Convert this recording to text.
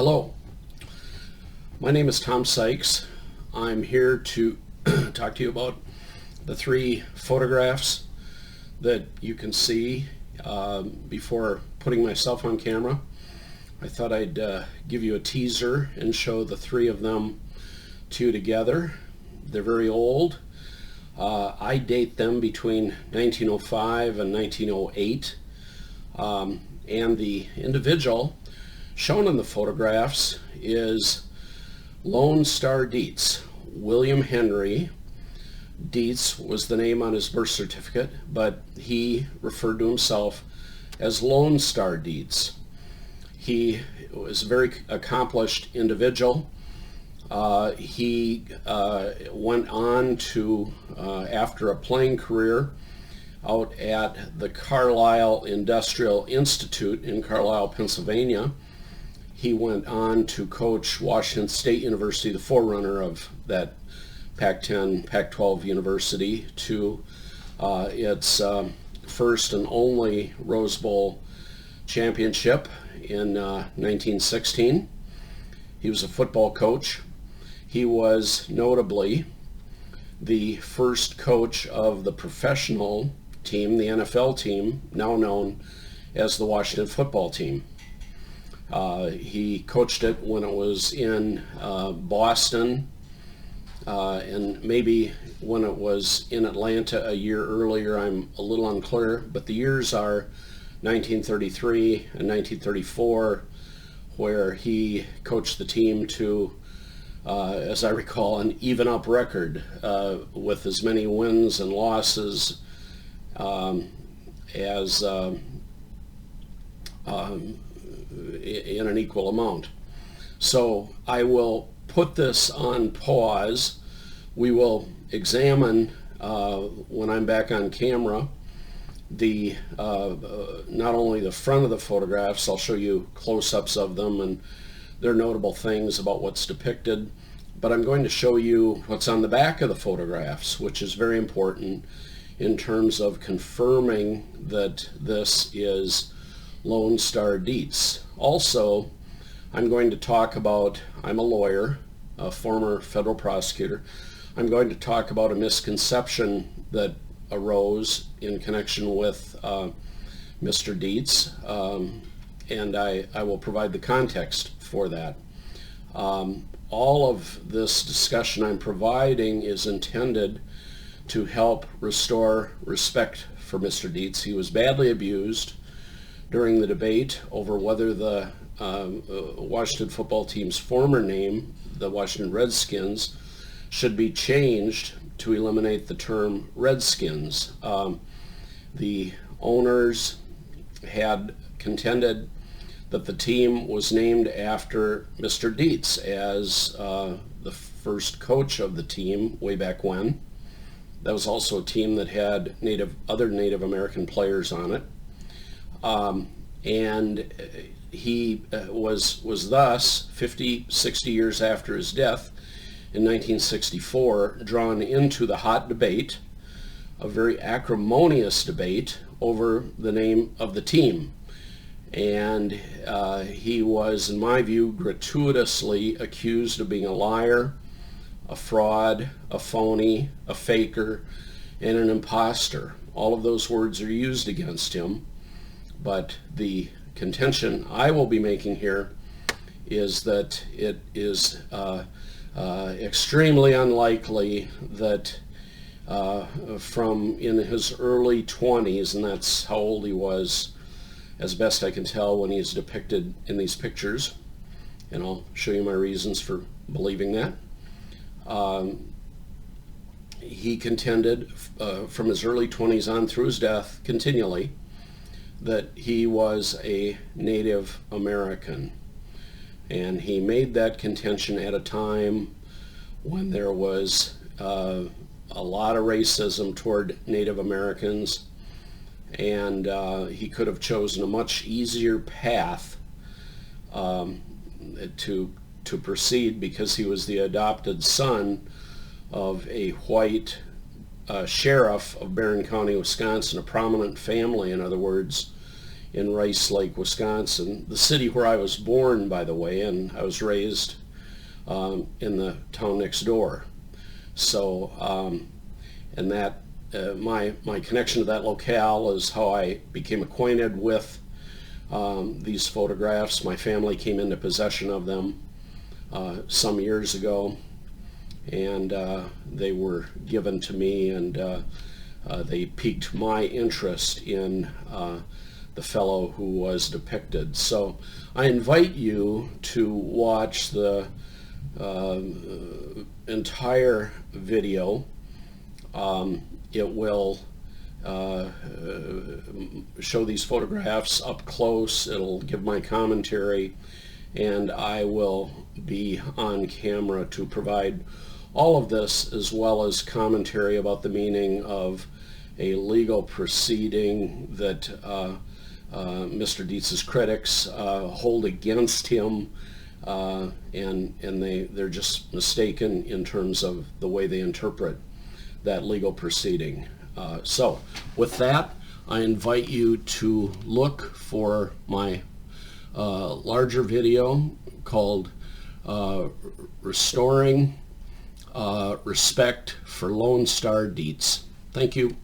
Hello, my name is Tom Sykes. I'm here to talk to you about the three photographs that you can see before putting myself on camera. I thought I'd give you a teaser and show the three of them to you together. They're very old. I date them between 1905 and 1908. And the individual shown in the photographs is Lone Star Dietz. William Henry Dietz was the name on his birth certificate, but he referred to himself as Lone Star Dietz. He was a very accomplished individual. He went on to, after a playing career out at the Carlisle Industrial Institute in Carlisle, Pennsylvania, he went on to coach Washington State University, the forerunner of that Pac-10, Pac-12 university, to its first and only Rose Bowl championship in 1916. He was a football coach. He was notably the first coach of the professional team, the NFL team, now known as the Washington football team. He coached it when it was in Boston, and maybe when it was in Atlanta a year earlier. I'm a little unclear, but the years are 1933 and 1934, where he coached the team to, as I recall, an even up record with as many wins and losses as in an equal amount. So I will put this on pause. We will examine, when I'm back on camera, the not only the front of the photographs. I'll show you close-ups of them and their notable things about what's depicted, but I'm going to show you what's on the back of the photographs, which is very important in terms of confirming that this is Lone Star Dietz. Also, I'm going to talk about, I'm a lawyer, a former federal prosecutor. I'm going to talk about a misconception that arose in connection with Mr. Dietz, and I will provide the context for that. All of this discussion I'm providing is intended to help restore respect for Mr. Dietz. He was badly abused during the debate over whether the Washington football team's former name, the Washington Redskins, should be changed to eliminate the term Redskins. The owners had contended that the team was named after Mr. Dietz as the first coach of the team way back when. That was also a team that had other Native American players on it. And he was thus, 60 years after his death in 1964, drawn into the hot debate, a very acrimonious debate over the name of the team. And he was, in my view, gratuitously accused of being a liar, a fraud, a phony, a faker, and an imposter. All of those words are used against him, but the contention I will be making here is that it is extremely unlikely that from in his early 20s, and that's how old he was as best I can tell when he is depicted in these pictures, and I'll show you my reasons for believing that. He contended from his early 20s on through his death continually that he was a Native American. And he made that contention at a time when there was a lot of racism toward Native Americans, and he could have chosen a much easier path to proceed, because he was the adopted son of a white sheriff of Barron County, Wisconsin, a prominent family, in other words, in Rice Lake, Wisconsin, the city where I was born, by the way, and I was raised in the town next door. So, and that my connection to that locale is how I became acquainted with these photographs. My family came into possession of them some years ago, and they were given to me, and they piqued my interest in the fellow who was depicted. So I invite you to watch the entire video. It will show these photographs up close. It'll give my commentary, and I will be on camera to provide all of this, as well as commentary about the meaning of a legal proceeding that Mr. Dietz's critics hold against him, and they're just mistaken in terms of the way they interpret that legal proceeding. So with that, I invite you to look for my larger video called Restoring Respect for Lone Star Dietz. Thank you.